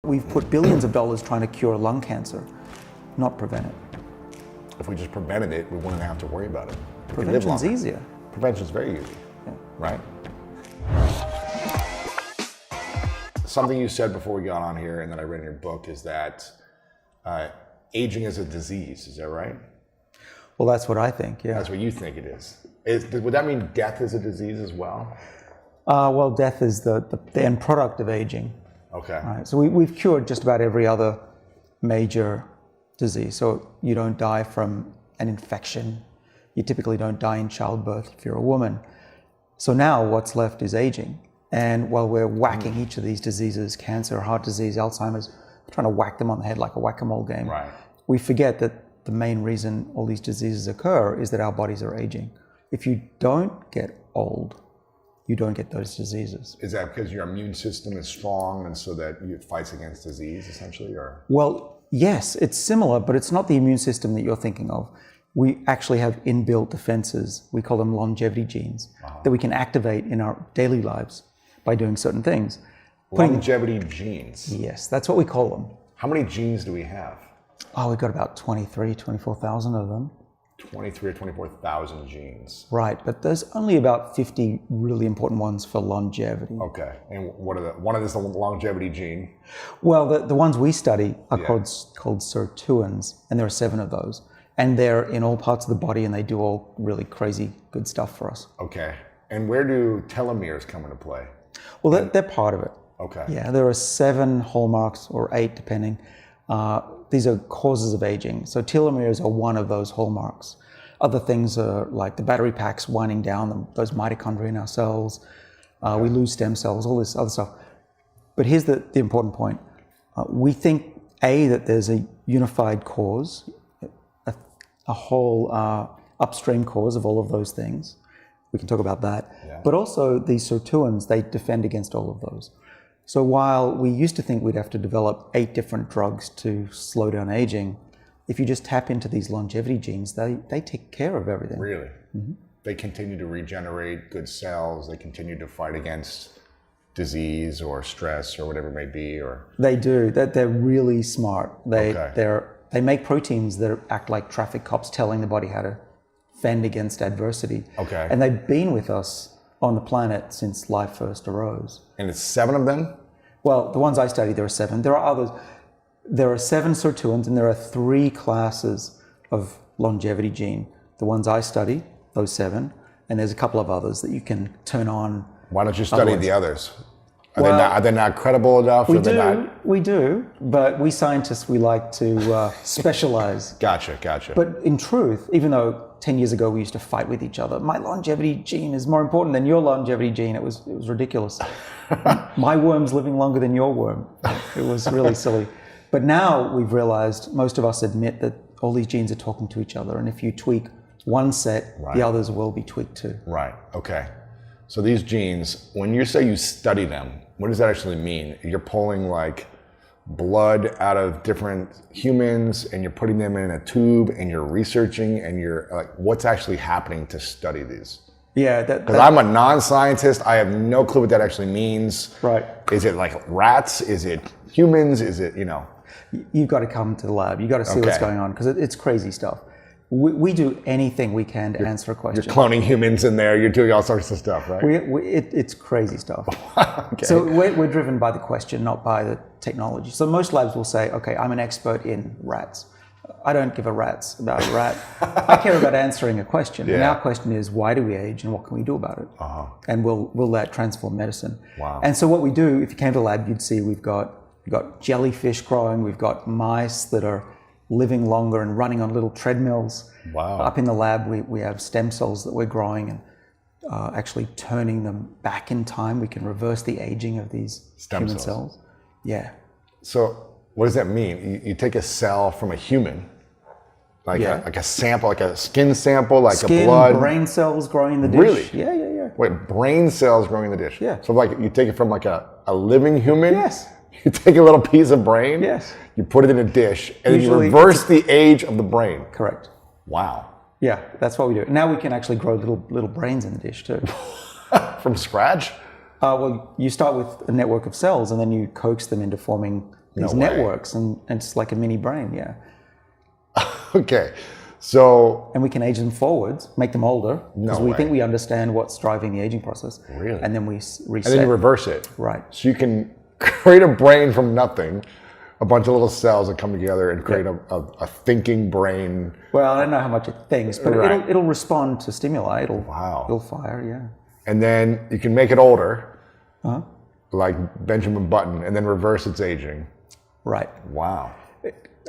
We've put billions of dollars trying to cure lung cancer, not prevent it. If we just prevented it, we wouldn't have to worry about it. Prevention's easier. Prevention's very easy, Yeah. right? Something you said before we got on here and that I read in your book is that aging is a disease. Is that right? Well, that's what I think, yeah. That's what you think it is. Would that mean death is a disease as well? Well, death is the end product of aging. Okay. Right? So we've cured just about every other major disease. So you don't die from an infection. You typically don't die in childbirth if you're a woman. So now what's left is aging. And while we're whacking each of these diseases, cancer, heart disease, Alzheimer's, trying to whack them on the head like a whack-a-mole game, right, we forget that the main reason all these diseases occur is that our bodies are aging. If you don't get old, you don't get those diseases. Is that because your immune system is strong and so that it fights against disease essentially, or? Well, yes, it's similar, but it's not the immune system that you're thinking of. We actually have inbuilt defenses. We call them longevity genes that we can activate in our daily lives by doing certain things. Longevity genes? Yes, that's what we call them. How many genes do we have? Oh, we've got about 24,000 of them. 23 or 24,000 genes. Right, but there's only about 50 really important ones for longevity. Okay, and one of this longevity gene? Well, the ones we study are called sirtuins, and there are 7 of those. And they're in all parts of the body, and they do all really crazy good stuff for us. Okay, and where do telomeres come into play? Well, they're part of it. Okay. Yeah, there are 7 hallmarks, or 8 depending. These are causes of aging. So telomeres are one of those hallmarks. Other things are like the battery packs winding down, those mitochondria in our cells. We lose stem cells, all this other stuff. But here's the important point. We think, that there's a unified cause, a whole upstream cause of all of those things. We can talk about that. Yeah. But also these sirtuins, they defend against all of those. So while we used to think we'd have to develop 8 different drugs to slow down aging, if you just tap into these longevity genes, they take care of everything. Really? Mm-hmm. They continue to regenerate good cells. They continue to fight against disease or stress or whatever it may be, or? They do. They're really smart. They make proteins that act like traffic cops telling the body how to fend against adversity. Okay. And they've been with us on the planet since life first arose. And it's 7 of them? Well, the ones I study, there are 7. There are others. There are 7 sirtuins, and there are 3 classes of longevity gene. The ones I study, those 7, and there's a couple of others that you can turn on. Why don't you study the others? Are they not credible enough? We do, but we scientists, we like to specialize. Gotcha. But in truth, even though 10 years ago we used to fight with each other, my longevity gene is more important than your longevity gene. It was ridiculous. My worm's living longer than your worm. It was really silly. But now we've realized, most of us admit that all these genes are talking to each other, and if you tweak one set, the others will be tweaked too. Right, okay. So these genes, when you say you study them, what does that actually mean? You're pulling like blood out of different humans and you're putting them in a tube and you're researching and you're like, what's actually happening to study these? Yeah. Because I'm a non-scientist, I have no clue what that actually means. Right. Is it like rats? Is it humans? Is it, You've got to come to the lab. You've got to see what's going on, because it's crazy stuff. We do anything we can to answer a question. You're cloning humans in there. You're doing all sorts of stuff, right? It's crazy stuff. Okay. So we're driven by the question, not by the technology. So most labs will say, okay, I'm an expert in rats. I don't give a rat's about a rat. I care about answering a question. Yeah. And our question is, why do we age and what can we do about it? And will that transform medicine? Wow. And so what we do, if you came to the lab, you'd see we've got jellyfish growing. We've got mice that are living longer and running on little treadmills. Wow. Up in the lab, we have stem cells that we're growing and actually turning them back in time. We can reverse the aging of these human cells. Yeah. So what does that mean? You take a cell from a human, like a sample, like a skin sample, like a blood. Brain cells growing in the dish. Really? Yeah. Wait, brain cells growing in the dish? Yeah. So like you take it from like a living human? Yes. You take a little piece of brain, yes, you put it in a dish, and then you reverse the age of the brain. Correct. Wow. Yeah, that's what we do. Now we can actually grow little brains in the dish too. From scratch? Well, you start with a network of cells, and then you coax them into forming these No way. networks, and it's like a mini brain, yeah. Okay, so And we can age them forwards, make them older, because we think we understand what's driving the aging process. Really? And then we reset. and then you reverse it. Right. So you can create a brain from nothing, a bunch of little cells that come together and create a thinking brain. Well, I don't know how much it thinks, but Right. it'll respond to stimuli. Wow. It'll fire, yeah. And then you can make it older, Uh-huh. like Benjamin Button, and then reverse its aging. Right. Wow.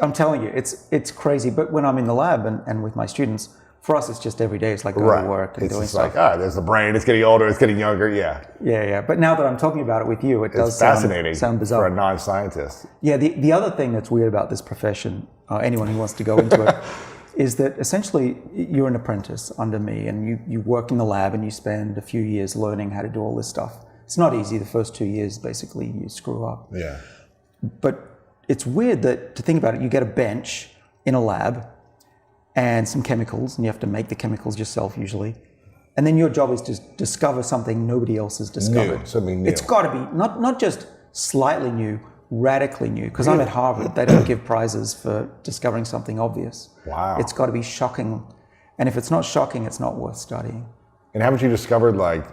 I'm telling you, it's crazy. But when I'm in the lab and with my students, for us, it's just every day. It's like going to work and It's doing just stuff. like, there's the brain, it's getting older, it's getting younger, yeah. Yeah. But now that I'm talking about it with you, it does It's fascinating sound bizarre. for a non-scientist. Yeah, the other thing that's weird about this profession, anyone who wants to go into it, is that essentially you're an apprentice under me, and you work in the lab and you spend a few years learning how to do all this stuff. It's not easy. The first 2 years, basically, you screw up. Yeah. But it's weird that, to think about it, you get a bench in a lab and some chemicals, and you have to make the chemicals yourself usually. And then your job is to discover something nobody else has discovered. Something new. It's got to be not just slightly new, radically new. Because I'm at Harvard, they don't give prizes for discovering something obvious. Wow. It's got to be shocking. And if it's not shocking, it's not worth studying. And haven't you discovered like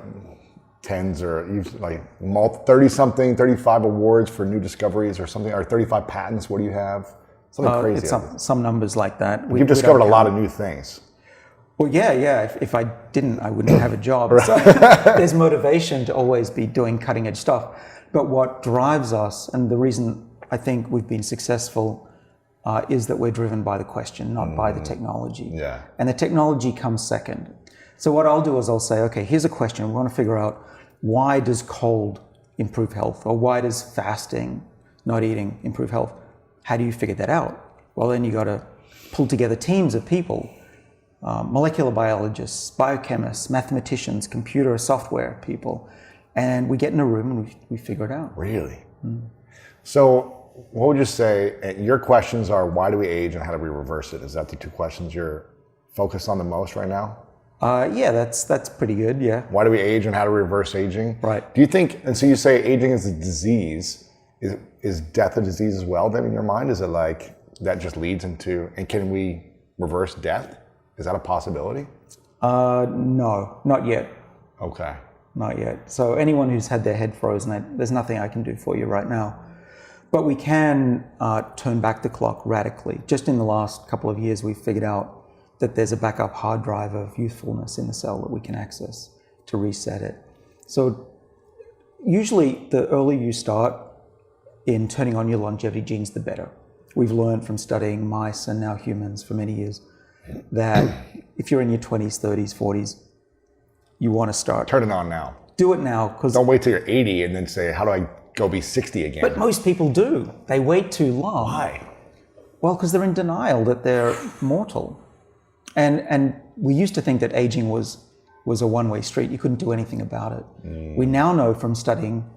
tens or like 30-something, 35 awards for new discoveries or something, or 35 patents? What do you have? Something crazy. It's some numbers like that. You've discovered a lot of new things. Well, yeah. If I didn't, I wouldn't have a job. Right. So there's motivation to always be doing cutting edge stuff. But what drives us, and the reason I think we've been successful, is that we're driven by the question, not by the technology. Yeah. And the technology comes second. So what I'll do is I'll say, okay, here's a question. We want to figure out, why does cold improve health? Or why does fasting, not eating, improve health? How do you figure that out? Well, then you got to pull together teams of people, molecular biologists, biochemists, mathematicians, computer software people, and we get in a room and we figure it out. Really? So what would you say, your questions are, why do we age and how do we reverse it? Is that the two questions you're focused on the most right now? Yeah, that's pretty good, yeah. Why do we age and how do we reverse aging? Right. Do you think, and so you say aging is a disease, is death a disease as well then in your mind? Is it like that just leads into, and can we reverse death? Is that a possibility? No, not yet. Okay. Not yet. So anyone who's had their head frozen, there's nothing I can do for you right now. But we can turn back the clock radically. Just in the last couple of years, we've figured out that there's a backup hard drive of youthfulness in the cell that we can access to reset it. So usually the earlier you start in turning on your longevity genes, the better. We've learned from studying mice and now humans for many years that if you're in your 20s, 30s, 40s, you want to start. Turn it on now. Do it now. Because don't wait till you're 80 and then say, how do I go be 60 again? But most people do. They wait too long. Why? Well, because they're in denial that they're mortal. And we used to think that aging was a one-way street. You couldn't do anything about it. We now know from studying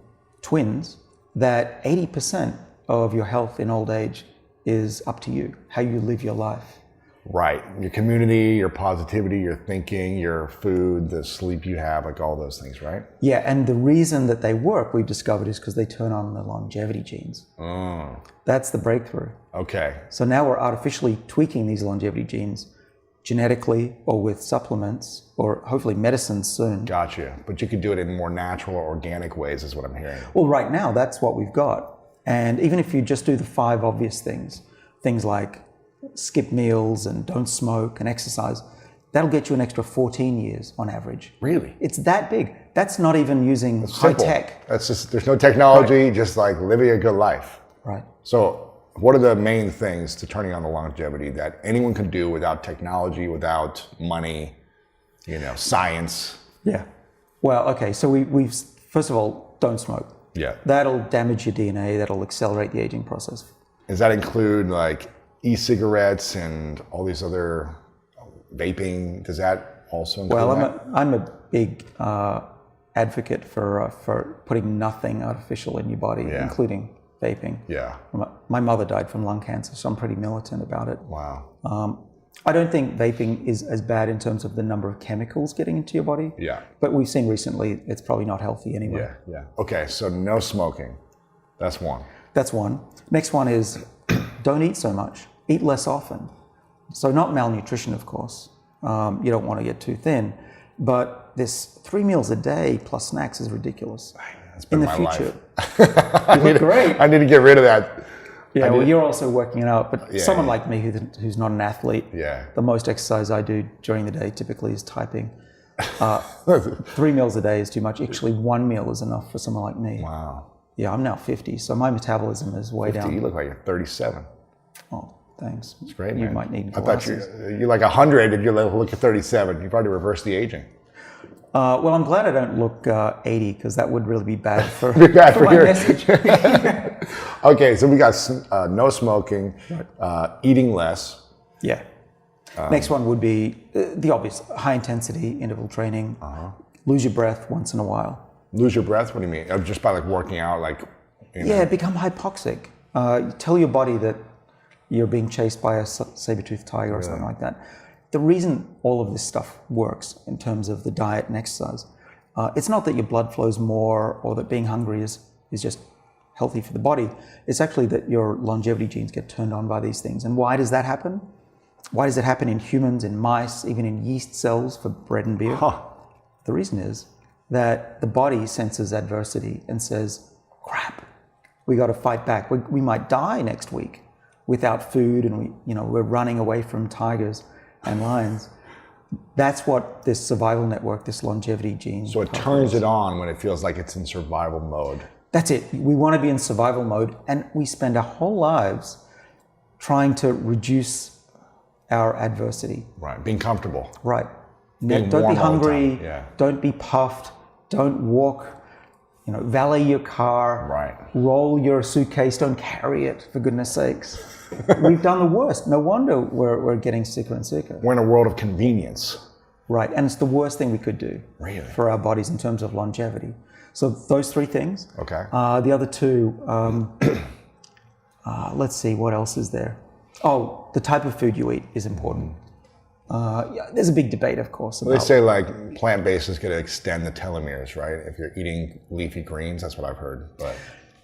twins that 80% of your health in old age is up to you, how you live your life. Right. Your community, your positivity, your thinking, your food, the sleep you have, like all those things, right? Yeah, and the reason that they work, we've discovered, is because they turn on the longevity genes. That's the breakthrough. Okay. So now we're artificially tweaking these longevity genes genetically or with supplements or hopefully medicines soon. Gotcha. But you could do it in more natural or organic ways is what I'm hearing. Well, right now, that's what we've got. And even if you just do the 5 obvious things like skip meals and don't smoke and exercise, that'll get you an extra 14 years on average. Really? It's that big. That's not even using high tech. That's just, there's no technology, just like living a good life. Right. So what are the main things to turning on the longevity that anyone can do without technology, without money, science? Yeah. Well, okay. So we've first of all, don't smoke. Yeah. That'll damage your DNA. That'll accelerate the aging process. Does that include like e-cigarettes and all these other vaping? Does that also include that? I'm a big advocate for putting nothing artificial in your body, including vaping. Yeah. My mother died from lung cancer, so I'm pretty militant about it. Wow. I don't think vaping is as bad in terms of the number of chemicals getting into your body. Yeah. But we've seen recently it's probably not healthy anyway. Yeah. Okay, so no smoking. That's one. That's one. Next one is don't eat so much. Eat less often. So not malnutrition, of course. You don't want to get too thin, but this 3 meals a day plus snacks is ridiculous. That's been In the my future, life. you look great. I need to get rid of that. Yeah, well, you're also working it out, but Yeah, someone yeah. like me who's not an athlete, Yeah. the most exercise I do during the day typically is typing. 3 meals a day is too much. Actually, 1 meal is enough for someone like me. Wow. Yeah, I'm now 50, so my metabolism is way 50, down. you look like you're 37. Oh, thanks. It's great, You man. might need I thought glasses. you're like 100 and you look at 37. You've already reversed the aging. Well, I'm glad I don't look 80 because that would really be bad for, Bad for for my your- message. Okay, so we got no smoking, eating less. Yeah. Next one would be the obvious, high intensity interval training. Lose your breath once in a while. Lose your breath? What do you mean? Just by like working out, like, you know. Yeah, become hypoxic. Tell your body that you're being chased by a saber-toothed tiger or something like that. The reason all of this stuff works in terms of the diet and exercise, it's not that your blood flows more or that being hungry is just healthy for the body. It's actually that your longevity genes get turned on by these things. And why does that happen? Why does it happen in humans, in mice, even in yeast cells for bread and beer? The reason is that the body senses adversity and says, crap, we got to fight back. We might die next week without food, and we're running away from tigers and lions. That's what this survival network, this longevity gene. So it turns it on when it feels like it's in survival mode. That's it. We want to be in survival mode, and we spend our whole lives trying to reduce our adversity. Right, being comfortable. Right. Being Don't warm be all the hungry. time, yeah. Don't be puffed. Don't walk. Valet your car. Right. Roll your suitcase. Don't carry it, for goodness sakes. We've done the worst. No wonder we're getting sicker and sicker. We're in a world of convenience. Right. And it's the worst thing we could do Really? for our bodies in terms of longevity. So those 3 things. Okay. The other 2, let's see, what else is there? Oh, the type of food you eat is important. There's a big debate, of course. They say like plant-based is going to extend the telomeres, right? If you're eating leafy greens, that's what I've heard. But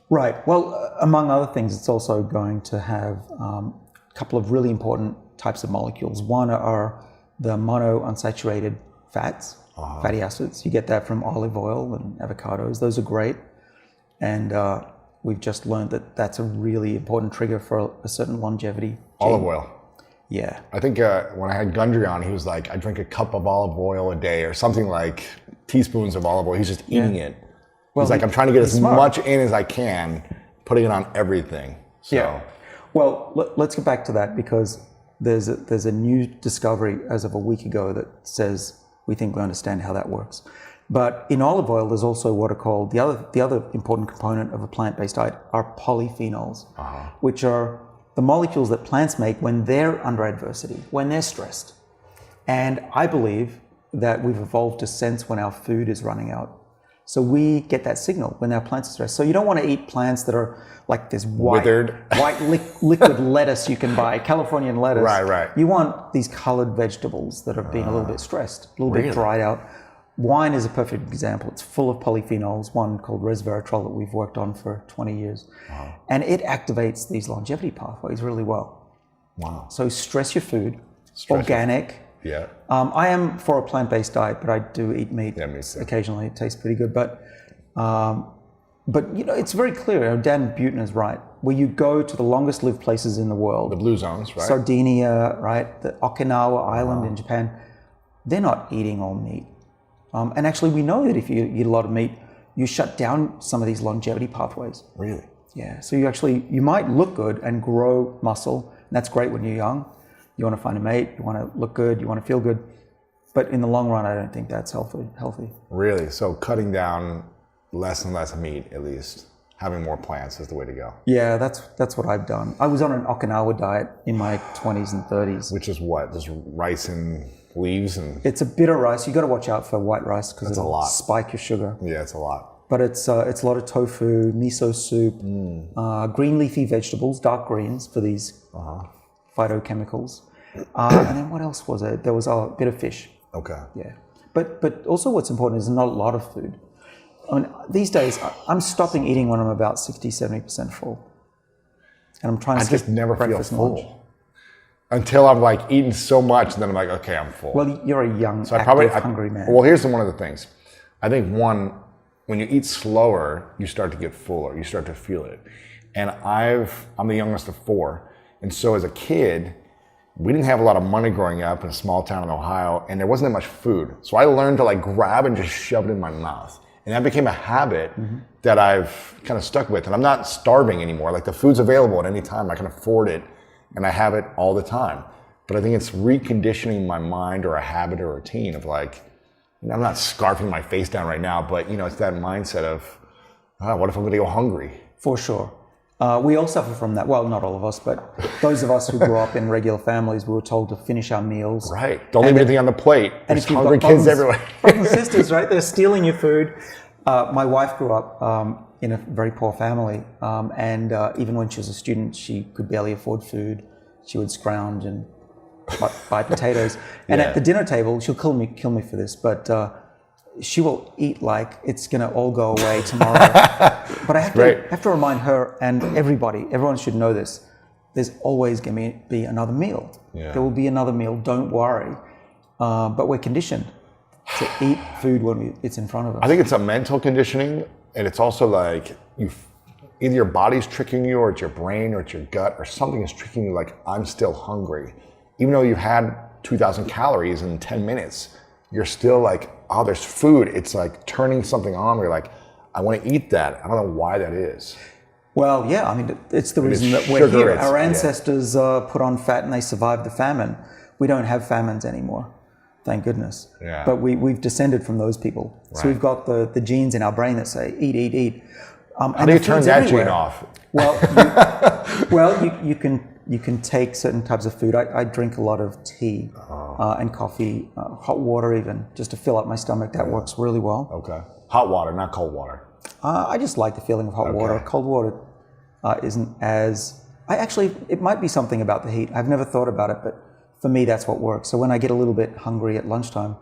Right. Well, among other things, it's also going to have a couple of really important types of molecules. One are the monounsaturated fats, fatty acids. You get that from olive oil and avocados. Those are great. And we've just learned that that's a really important trigger for a certain longevity gene. olive oil. Yeah. I think when I had Gundry on, he was like, I drink a cup of olive oil a day or something, like teaspoons of olive oil. He's just eating it. Well, He's like, I'm trying to get as smart. much in as I can, putting it on everything. So, Yeah. Well, let's get back to that because there's a new discovery as of a week ago that says we think we understand how that works. But in olive oil, there's also what are called the other important component of a plant-based diet are polyphenols, which are the molecules that plants make when they're under adversity, when they're stressed. And I believe that we've evolved to sense when our food is running out. So we get that signal when our plants are stressed. So you don't want to eat plants that are like this Withered. white liquid lettuce you can buy, Californian lettuce. Right. You want these colored vegetables that have been a little bit stressed, a little Really? bit dried out. Wine is a perfect example. It's full of polyphenols, one called resveratrol that we've worked on for 20 years. And it activates these longevity pathways really well. Wow. So stress your food, Stress organic. Yeah. I am for a plant-based diet, but I do eat meat Yeah, me too. occasionally. It tastes pretty good. But it's very clear. Dan Buettner is right. Where you go to the longest lived places in the world, The blue zones, right? Sardinia, right, the Okinawa Island in Japan, they're not eating all meat. And actually, we know that if you eat a lot of meat, you shut down some of these longevity pathways. Really? Yeah. So you might look good and grow muscle. And that's great when you're young. You want to find a mate. You want to look good. You want to feel good. But in the long run, I don't think that's healthy. Really? So cutting down less and less meat, at least. Having more plants is the way to go. Yeah, that's what I've done. I was on an Okinawa diet in my 20s and 30s. Which is what? Just rice and leaves and... It's a bitter rice. You got to watch out for white rice because That's a it'll lot. spike your sugar. Yeah, it's a lot. But it's a lot of tofu, miso soup, green leafy vegetables, dark greens for these phytochemicals. And then what else was it? There was a bit of fish. Okay. Yeah. But also what's important is not a lot of food. I mean, these days, I'm stopping eating when I'm about 60, 70% full. And I'm trying to I just skip never feel breakfast and lunch. full until I'm like eating so much, and then I'm like, okay, I'm full. Well, you're a young, So active, hungry man. Well, here's one of the things. I think one, when you eat slower, you start to get fuller. You start to feel it. And I'm the youngest of 4. And so as a kid, we didn't have a lot of money growing up in a small town in Ohio, and there wasn't that much food. So I learned to like grab and just shove it in my mouth. And that became a habit that I've kind of stuck with. And I'm not starving anymore. Like the food's available at any time. I can afford it, and I have it all the time. But I think it's reconditioning my mind or a habit or a routine of like, I'm not scarfing my face down right now, but it's that mindset of, what if I'm gonna go hungry? For sure. We all suffer from that. Well, not all of us, but those of us who grew up in regular families, we were told to finish our meals. Right. Don't leave anything on the plate. And There's if you've hungry got kids everywhere. brothers and sisters, right? They're stealing your food. My wife grew up in a very poor family, and even when she was a student, she could barely afford food. She would scrounge and buy potatoes. And at the dinner table, she'll kill me for this, but she will eat like it's going to all go away tomorrow. But I have to remind her and everyone should know this. There's always going to be another meal. Yeah. There will be another meal. Don't worry. But we're conditioned to eat food when it's in front of us. I think it's a mental conditioning, and it's also like either your body's tricking you, or it's your brain, or it's your gut, or something is tricking you like, I'm still hungry. Even though you've had 2,000 calories in 10 minutes, you're still like, oh, there's food. It's like turning something on where you're like, I want to eat that. I don't know why that is. Well, yeah, I mean, it's the reason that we're sugar, here. Our ancestors put on fat and they survived the famine. We don't have famines anymore, thank goodness. Yeah. But we've descended from those people. Right. So we've got the genes in our brain that say, eat, eat, eat. How do you turn that gene off? Well, you can take certain types of food. I drink a lot of tea and coffee, hot water even, just to fill up my stomach. That works really well. Okay. Hot water, not cold water. I just like the feeling of hot water. Cold water isn't as... it might be something about the heat. I've never thought about it, but for me, that's what works. So when I get a little bit hungry at lunchtime,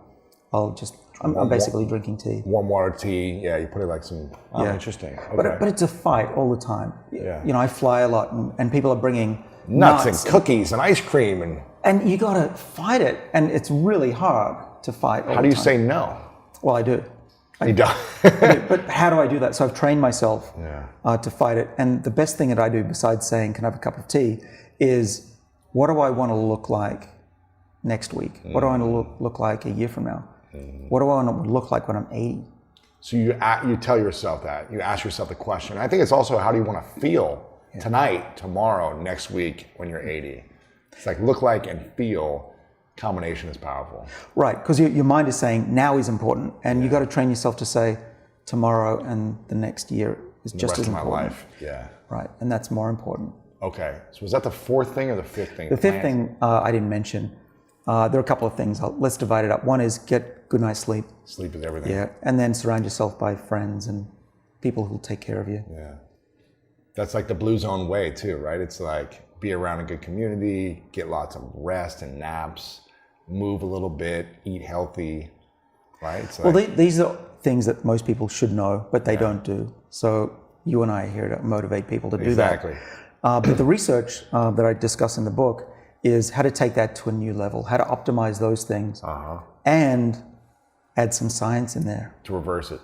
I'm basically drinking tea. Warm water tea, yeah, you put it like some... Oh, interesting. Okay. But it's a fight all the time. Yeah. I fly a lot, and people are bringing nuts and cookies and ice cream. And you got to fight it, and it's really hard to fight all the time. How do you say no? Well, I do. You don't. But how do I do that? So I've trained myself to fight it. And the best thing that I do, besides saying, can I have a cup of tea, is what do I want to look like next week? What do I want to look like a year from now? What do I want to look like when I'm 80? So you tell yourself that. You ask yourself the question. I think it's also, how do you want to feel tonight, tomorrow, next week when you're 80? It's like look like and feel. Combination is powerful. Right, because your mind is saying now is important, and you got to train yourself to say tomorrow and the next year is just as important. The rest of my life, yeah. Right, and that's more important. Okay, so was that the fourth thing or the fifth thing? The fifth thing I didn't mention. There are a couple of things. Let's divide it up. One is get good night's sleep. Sleep is everything. Yeah, and then surround yourself by friends and people who'll take care of you. Yeah, that's like the Blue Zone way too, right? It's like be around a good community, get lots of rest and naps, move a little bit, eat healthy, right? It's like, well, these are things that most people should know, but they don't do. So you and I are here to motivate people to do that. Exactly. But the research that I discuss in the book is how to take that to a new level, how to optimize those things and add some science in there. To reverse it.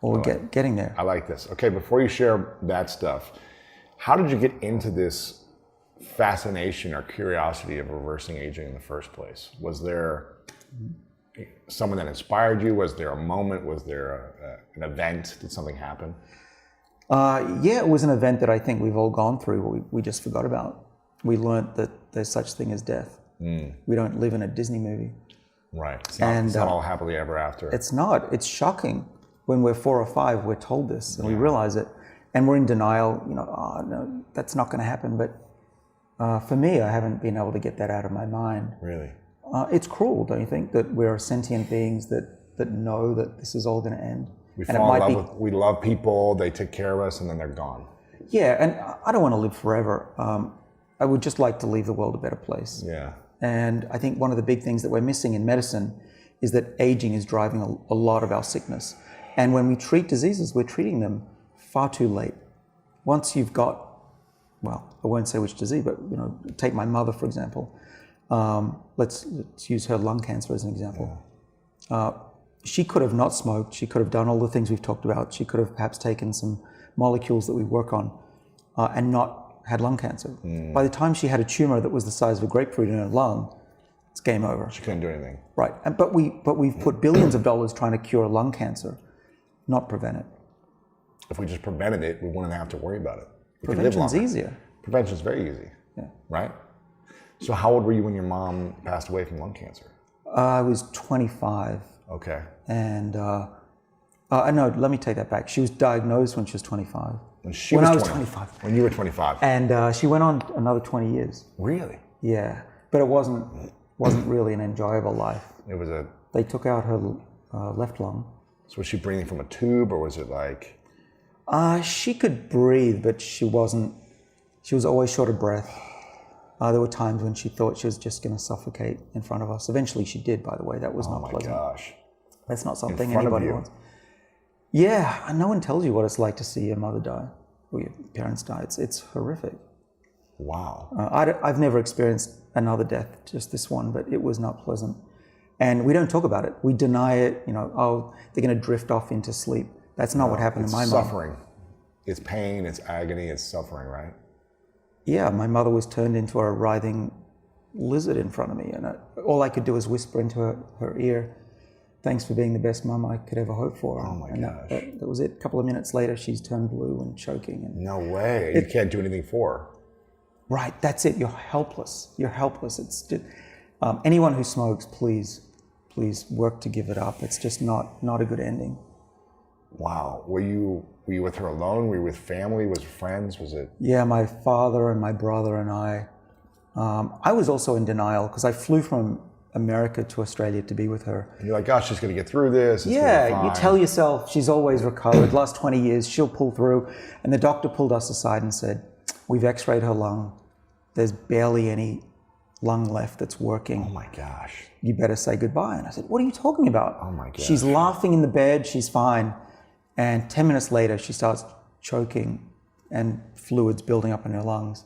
Or getting there. I like this. Okay, before you share that stuff, how did you get into this fascination or curiosity of reversing aging in the first place? Was there someone that inspired you? Was there a moment? Was there an event? Did something happen? Yeah, it was an event that I think we've all gone through, we just forgot about. We learned that there's such thing as death. We don't live in a Disney movie. Right. It's not all happily ever after. It's not. It's shocking. When we're 4 or 5, we're told this and we realize it. And we're in denial, oh, no, that's not going to happen. But for me, I haven't been able to get that out of my mind. Really? It's cruel, don't you think, that we're sentient beings that know that this is all going to end? We love people, they take care of us, and then they're gone. Yeah, and I don't want to live forever. I would just like to leave the world a better place. Yeah. And I think one of the big things that we're missing in medicine is that aging is driving a lot of our sickness. And when we treat diseases, we're treating them far too late. Once you've got well, I won't say which disease, but take my mother for example. Let's use her lung cancer as an example. She could have not smoked. She could have done all the things we've talked about. She could have perhaps taken some molecules that we work on and not had lung cancer. By the time she had a tumor that was the size of a grapefruit in her lung, it's game over. She couldn't do anything. Right, but we've put billions of dollars trying to cure lung cancer, not prevent it. If we just prevented it, we wouldn't have to worry about it. Prevention's easier. Prevention's very easy. Yeah. Right? So how old were you when your mom passed away from lung cancer? I was 25. Okay. And no, let me take that back. She was diagnosed when she was 25. When I was 25. When you were 25. And she went on another 20 years. Really? Yeah, but it wasn't really an enjoyable life. It was a... They took out her left lung. So was she breathing from a tube, or was it like... She could breathe, but she wasn't. She was always short of breath. There were times when she thought she was just going to suffocate in front of us. Eventually she did, by the way. That was not pleasant. Oh my gosh. That's not something anybody wants. Yeah, and no one tells you what it's like to see your mother die or your parents die. It's horrific. Wow. I've never experienced another death, just this one, but it was not pleasant. And we don't talk about it. We deny it, oh, they're going to drift off into sleep. That's not what happened in my mom. Suffering. It's pain, it's agony, it's suffering, right? Yeah, my mother was turned into a writhing lizard in front of me, and all I could do was whisper into her ear, "Thanks for being the best mum I could ever hope for." Oh my gosh. That was it. A couple of minutes later, she's turned blue and choking. And no way. You can't do anything for her. Right, that's it. You're helpless. You're helpless. It's just, anyone who smokes, please work to give it up. It's just not a good ending. Wow. Were you with her alone? Were you with family? Was it friends? Was it? Yeah, my father and my brother and I. I was also in denial because I flew from America to Australia to be with her. And you're like, gosh, she's going to get through this. Yeah, you tell yourself she's always recovered. Last 20 years, she'll pull through. And the doctor pulled us aside and said, "We've x-rayed her lung. There's barely any lung left that's working. Oh my gosh. You better say goodbye." And I said, "What are you talking about?" Oh my gosh. She's laughing in the bed. She's fine. And 10 minutes later, she starts choking and fluids building up in her lungs.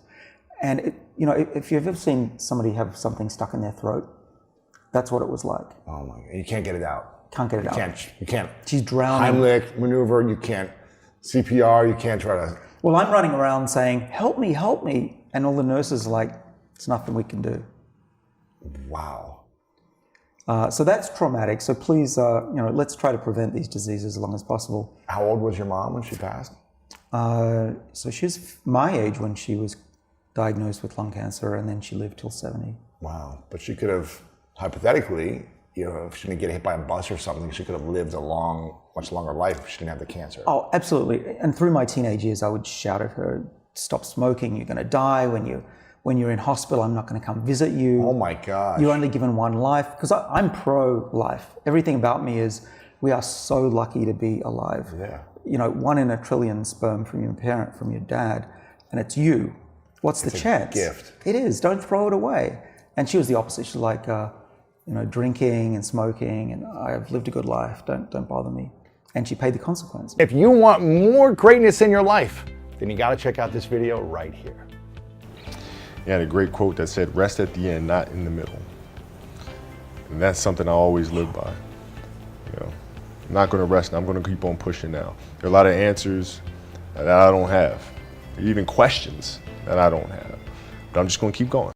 And if you've ever seen somebody have something stuck in their throat, that's what it was like. Oh my God. You can't get it out. Can't get it out. You can't. She's drowning. Heimlich maneuver, you can't. CPR, you can't try to. Well, I'm running around saying, "Help me, help me." And all the nurses are like, "It's nothing we can do." Wow. So that's traumatic. So please, let's try to prevent these diseases as long as possible. How old was your mom when she passed? So she was my age when she was diagnosed with lung cancer, and then she lived till 70. Wow. But she could have, hypothetically, if she didn't get hit by a bus or something, she could have lived a much longer life if she didn't have the cancer. Oh, absolutely. And through my teenage years, I would shout at her, "Stop smoking. You're going to die. When you're in hospital, I'm not going to come visit you. Oh my gosh. You're only given one life." Because I'm pro-life. Everything about me is, we are so lucky to be alive. Yeah. 1 in a trillion sperm from your parent, from your dad, and it's you. What's the chance? It's a gift. It is. Don't throw it away. And she was the opposite. She's like, drinking and smoking, and I've lived a good life. Don't bother me. And she paid the consequence. If you want more greatness in your life, then you got to check out this video right here. He had a great quote that said, "Rest at the end, not in the middle." And that's something I always live by. I'm not going to rest. I'm going to keep on pushing now. There are a lot of answers that I don't have, even questions that I don't have. But I'm just going to keep going.